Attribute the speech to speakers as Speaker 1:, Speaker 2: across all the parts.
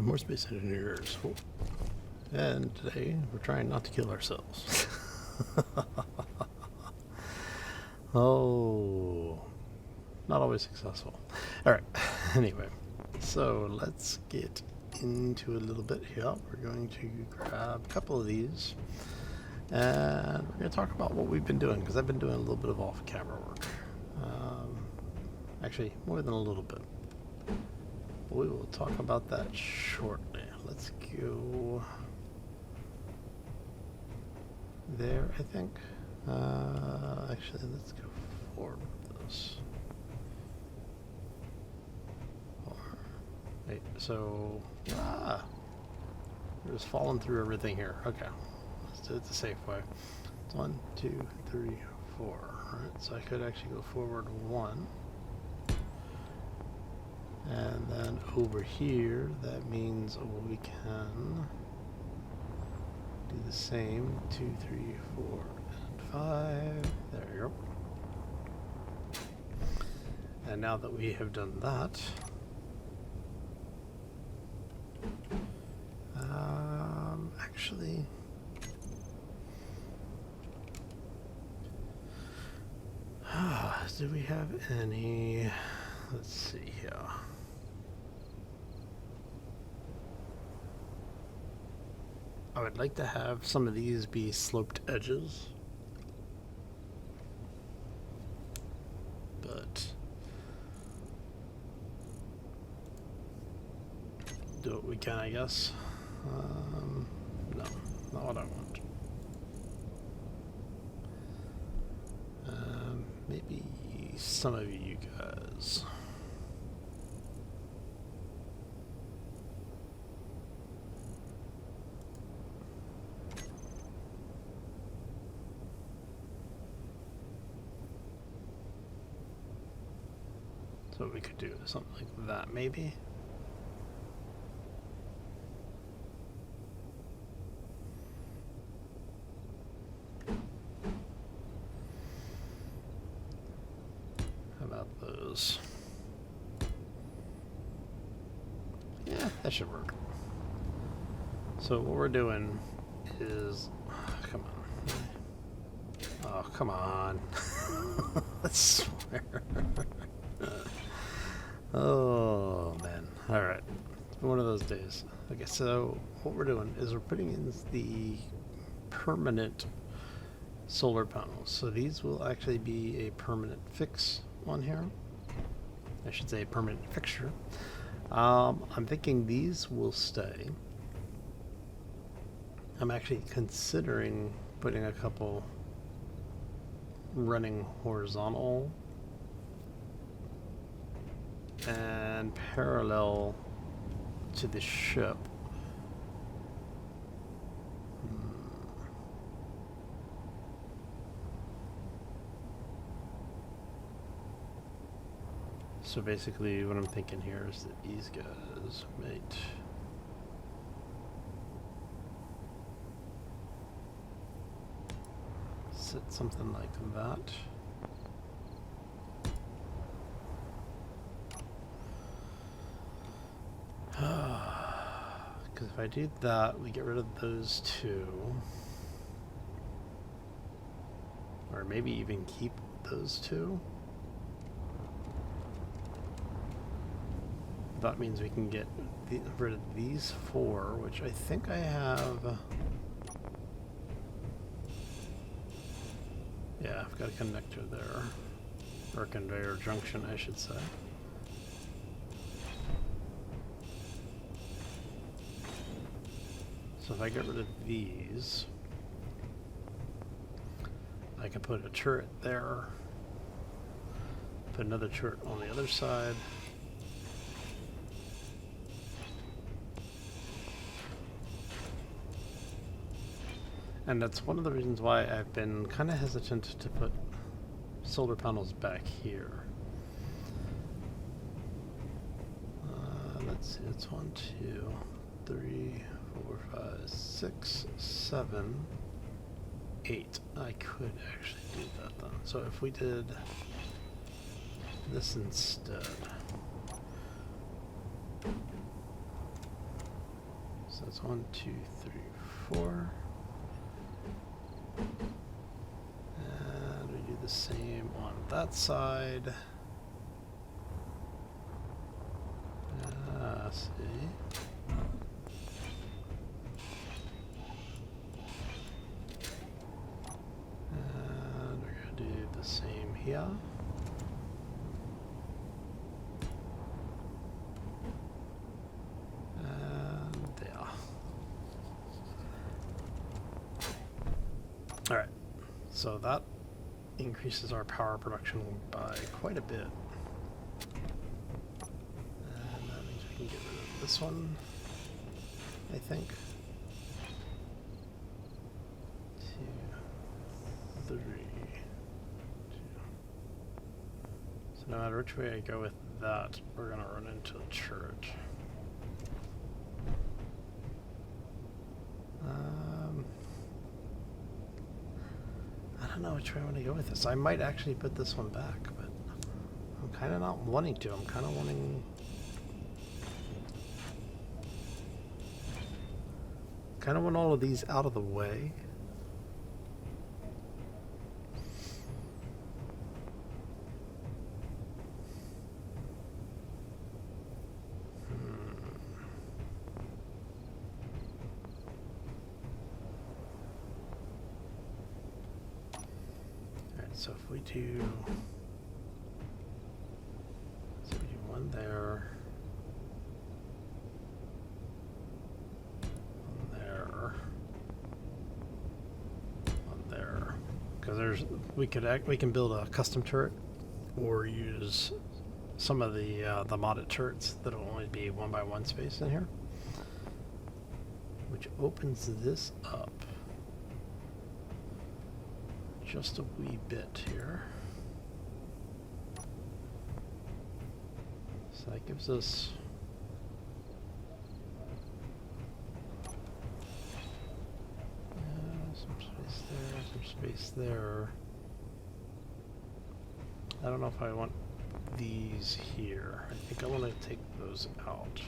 Speaker 1: More space engineers. And today we're trying not to kill ourselves. Oh, not always successful. Alright, anyway, so let's get into a little bit here. We're going to grab a couple of these and we're going to talk about what we've been doing, because I've been doing a little bit of off-camera work. Actually, more than a little bit. We will talk about that shortly. Let's go there, I think. Actually, let's go forward with this. Wait, so... we're just falling through everything here. Okay, let's do it the safe way. It's 1, 2, 3, 4. Alright, so I could actually go forward 1. And then over here, that means we can do the same. 2, 3, 4, and 5. There you go. And now that we have done that, actually, do we have any? Let's see here. I would like to have some of these be sloped edges, but do what we can, I guess. No, not what I want. Maybe some of you guys. So we could do something like that, maybe. How about those? Yeah, that should work. So what we're doing is, come on. Oh, come on. I swear. Oh man, alright, one of those days. Okay, so what we're doing is we're putting in the permanent solar panels. So these will actually be a permanent fix on here. I should say a permanent fixture. I'm thinking these will stay. I'm actually considering putting a couple running horizontal and parallel to the ship. So basically what I'm thinking here is that these guys might sit something like that. Because if I do that, we get rid of those two. Or maybe even keep those two. That means we can get rid of these 4, which I think I have. Yeah, I've got a connector there. Or conveyor junction, I should say. So if I get rid of these, I can put a turret there, put another turret on the other side, and that's one of the reasons why I've been kind of hesitant to put solar panels back here. Let's see, it's 1, 2, 3, 4, 5, 6, 7, 8. I could actually do that then. So if we did this instead. So that's 1, 2, 3, 4. And we do the same on that side. See. And we're going to do the same here. And there. Alright, so that increases our power production by quite a bit. And that means we can get rid of this one, I think. 2, 3, 2. So no matter which way I go with that, we're going to run into a turret. I don't know which way I want to go with this. I might actually put this one back, but I'm kind of not wanting to. I'm kind of wanting... kind of want all of these out of the way. So if we do one there, one there, one there, because we can build a custom turret or use some of the modded turrets that'll only be 1 by 1 space in here, which opens this up just a wee bit here. So that gives us some space there, some space there. I don't know if I want these here. I think I want to take those out.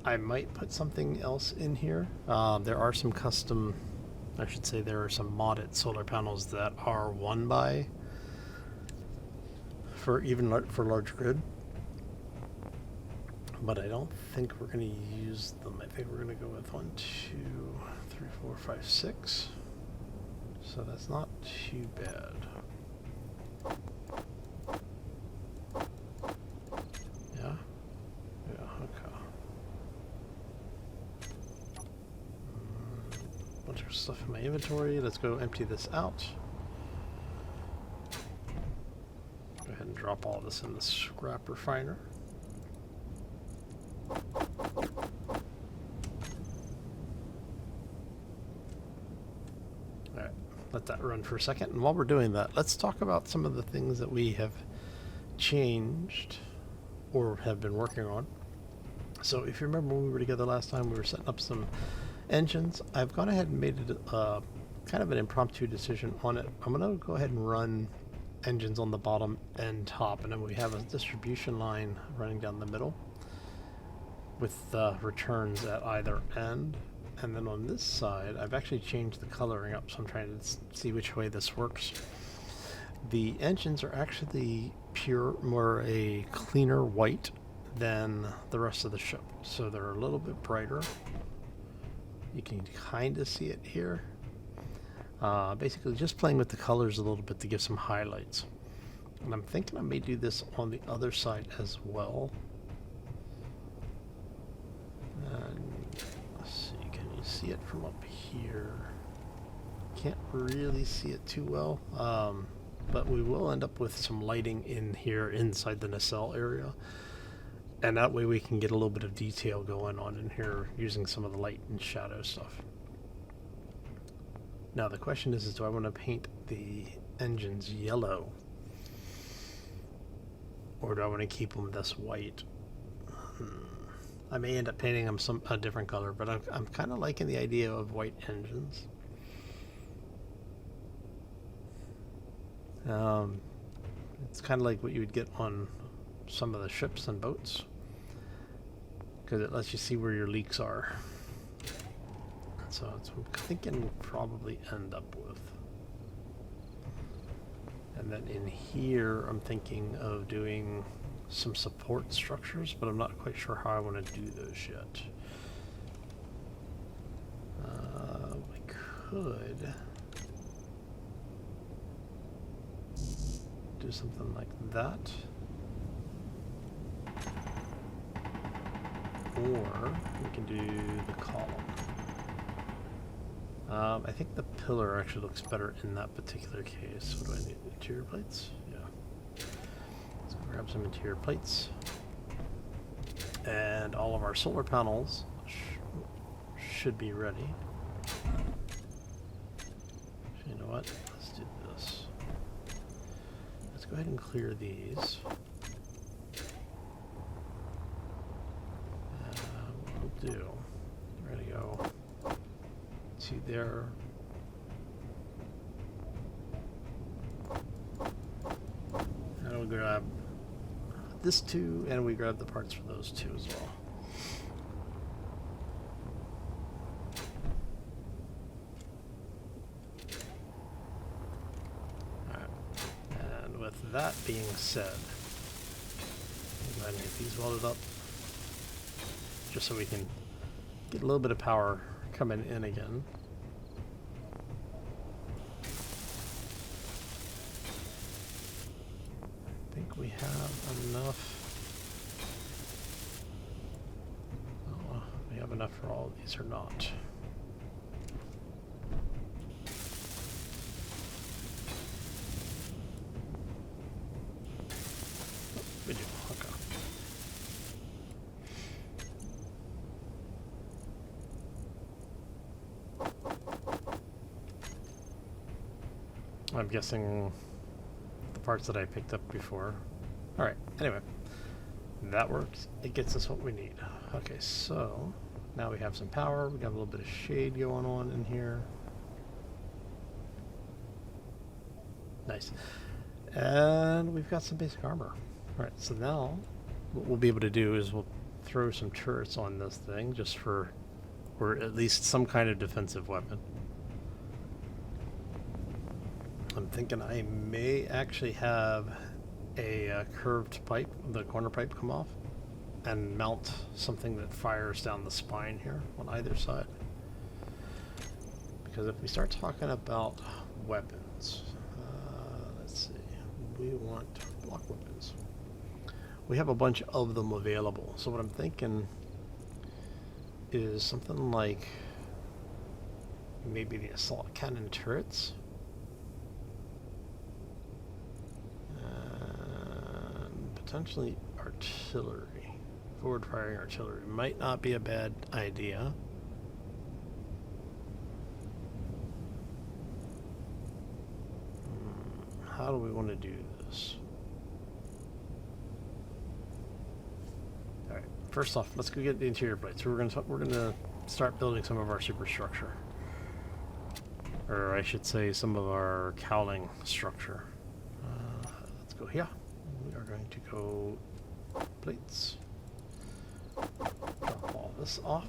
Speaker 1: I might put something else in here. There are some custom, I should say there are some modded solar panels that are 1 by for large grid, but I don't think we're going to use them. I think we're going to go with 1, 2, 3, 4, 5, 6. So that's not too bad. Yeah, okay. Bunch of stuff in my inventory. Let's go empty this out. Go ahead and drop all this in the scrap refiner. Alright, let that run for a second. And while we're doing that, let's talk about some of the things that we have changed or have been working on. So if you remember when we were together last time, we were setting up some engines. I've gone ahead and made it kind of an impromptu decision on it. I'm going to go ahead and run engines on the bottom and top, and then we have a distribution line running down the middle with returns at either end. And then on this side, I've actually changed the coloring up, so I'm trying to see which way this works. The engines are actually more a cleaner white than the rest of the ship, so they're a little bit brighter. You can kind of see it here. Basically just playing with the colors a little bit to give some highlights. And I'm thinking I may do this on the other side as well. And let's see, can you see it from up here? Can't really see it too well, but we will end up with some lighting in here inside the nacelle area. And that way we can get a little bit of detail going on in here using some of the light and shadow stuff. Now the question is do I want to paint the engines yellow? Or do I want to keep them this white? I may end up painting them a different color, but I'm kind of liking the idea of white engines. It's kind of like what you would get on some of the ships and boats. because it lets you see where your leaks are. So that's what I'm thinking we'll probably end up with. And then in here, I'm thinking of doing some support structures, but I'm not quite sure how I want to do those yet. We could do something like that. Or we can do the column. I think the pillar actually looks better in that particular case. What do I need? Interior plates? Yeah. Let's grab some interior plates. And all of our solar panels should be ready. You know what? Let's do this. Let's go ahead and clear these. What we'll do, we're going to go to there. And we'll grab this two, and we grab the parts for those two as well. Alright. And with that being said, go ahead and get these welded up, just so we can get a little bit of power coming in again. I think we have enough. Oh, we have enough for all of these or not. Oh, we do. Okay. I'm guessing the parts that I picked up before. Alright, anyway. That works. It gets us what we need. Okay, so now we have some power. We got a little bit of shade going on in here. Nice. And we've got some basic armor. Alright, so now what we'll be able to do is we'll throw some turrets on this thing just for, or at least some kind of defensive weapon. I'm thinking I may actually have a curved pipe, the corner pipe, come off and mount something that fires down the spine here on either side. Because if we start talking about weapons, let's see, we want block weapons. We have a bunch of them available. So what I'm thinking is something like maybe the assault cannon turrets. Potentially artillery. Forward firing artillery might not be a bad idea. How do we want to do this? Alright, first off, let's go get the interior plates. We're gonna start building some of our superstructure. Or I should say some of our cowling structure. Let's go here. We are going to go plates. Drop all this off.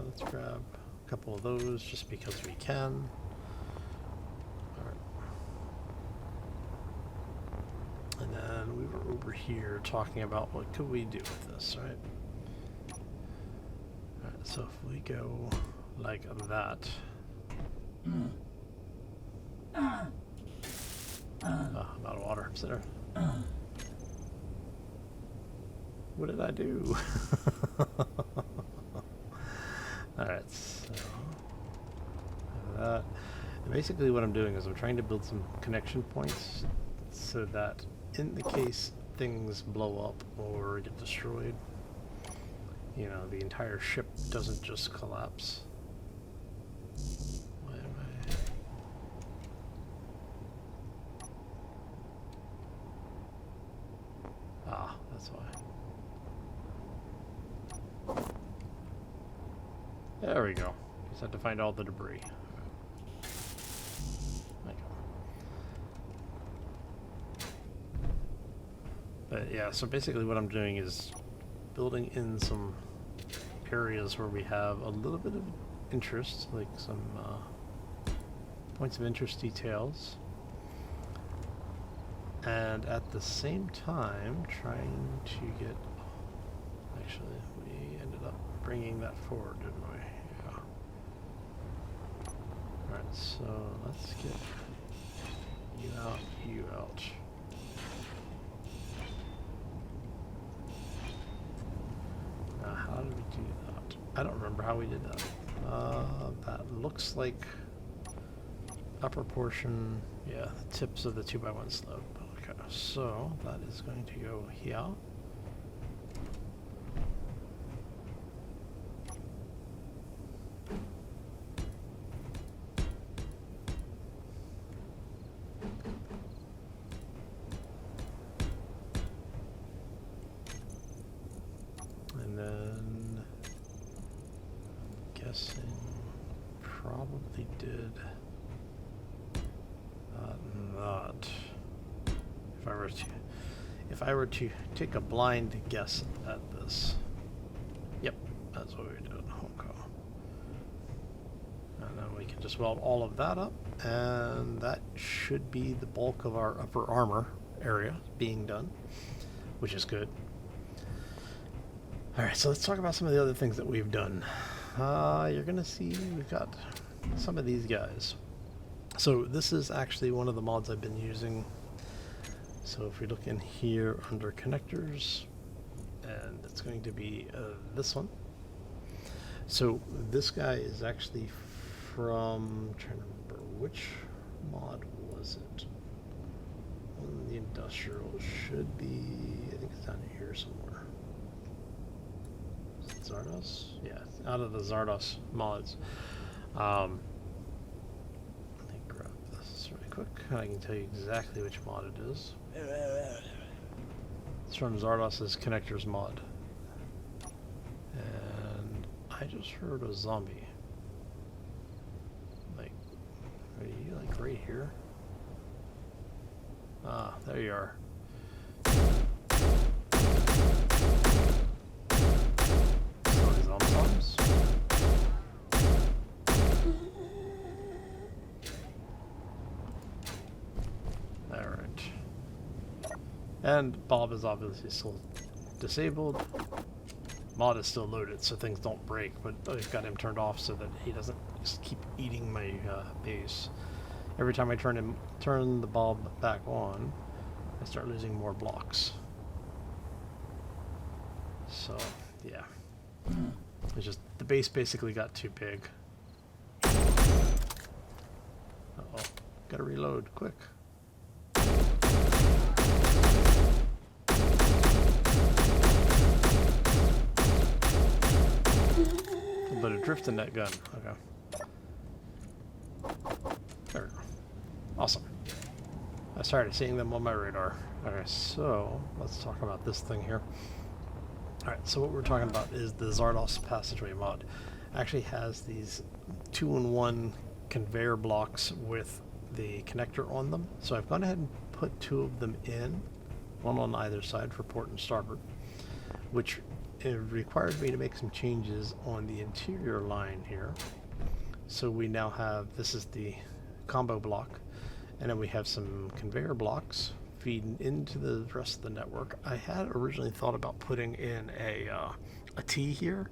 Speaker 1: Let's grab a couple of those just because we can. Alright. And then we were over here talking about what could we do with this, right? Alright, so if we go like that. I'm out of water. Sit there. What did I do? Alright, so that. And basically what I'm doing is I'm trying to build some connection points so that in the case things blow up or get destroyed, you know, the entire ship doesn't just collapse. Why am I... Ah, that's why. There we go. Just had to find all the debris. But yeah, so basically what I'm doing is building in some areas where we have a little bit of interest, like some points of interest details, and at the same time trying to get, actually we ended up bringing that forward, didn't we? Yeah. Alright, so let's get you out, you out. Now how did we do that? I don't remember how we did that. That looks like upper portion, yeah, the tips of the 2x1 slope. Okay, so that is going to go here. And then guessing probably did not. If I were to take a blind guess at this, yep, that's what we did. Okay. And then we can just weld all of that up, and that should be the bulk of our upper armor area being done, which is good. Alright, so let's talk about some of the other things that we've done. You're gonna see we've got some of these guys. So this is actually one of the mods I've been using. So if we look in here under connectors, and it's going to be this one. So this guy is actually from, I'm trying to remember which mod was it. On the industrial should be, I think it's down here somewhere. Is it Zardos? Yeah, out of the Zardos mods. Let me grab this really quick. I can tell you exactly which mod it is. It's from Zardos's Connectors mod. And I just heard a zombie. Like, are you like right here? Ah, there you are. Zombies. And Bob is obviously still disabled. Mod is still loaded, so things don't break, but I've got him turned off so that he doesn't just keep eating my base. Every time I turn the Bob back on, I start losing more blocks. So, yeah. It's just, the base basically got too big. Uh-oh. Gotta reload, quick. But a drift in that gun. Okay. There we go. Awesome. I started seeing them on my radar. Okay, so let's talk about this thing here. Alright, so what we're talking about is the Zardos passageway mod. Actually has these 2-in-1 conveyor blocks with the connector on them. So I've gone ahead and put 2 of them in, one on either side for port and starboard, which it required me to make some changes on the interior line here. So we now have, this is the combo block, and then we have some conveyor blocks feeding into the rest of the network. I had originally thought about putting in a T here,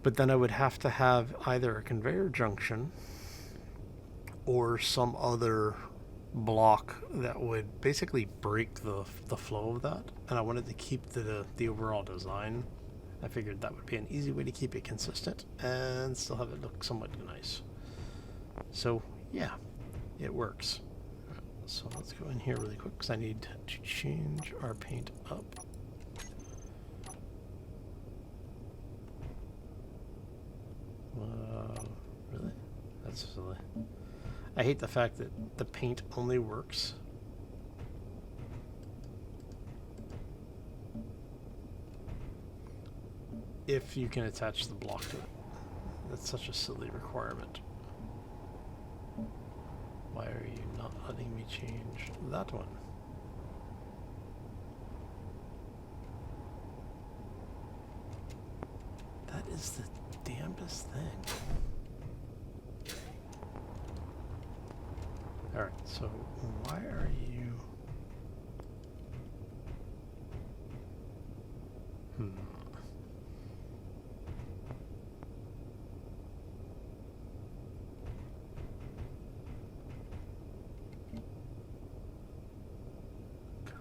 Speaker 1: but then I would have to have either a conveyor junction or some other block that would basically break the flow of that, and I wanted to keep the overall design. I figured that would be an easy way to keep it consistent and still have it look somewhat nice. So yeah, it works. So let's go in here really quick because I need to change our paint up. Really? That's silly. I hate the fact that the paint only works if you can attach the block to it. That's such a silly requirement. Why are you not letting me change that one? is the damnedest thing? Alright, so why are you...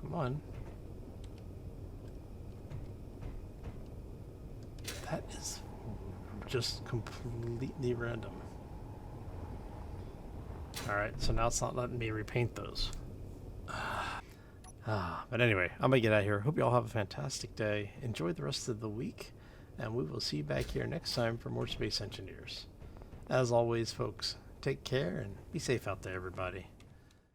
Speaker 1: Come on. That is just completely random. Alright, so now it's not letting me repaint those. But anyway, I'm gonna get out of here. Hope you all have a fantastic day. Enjoy the rest of the week, and we will see you back here next time for more Space Engineers. As always, folks, take care and be safe out there, everybody.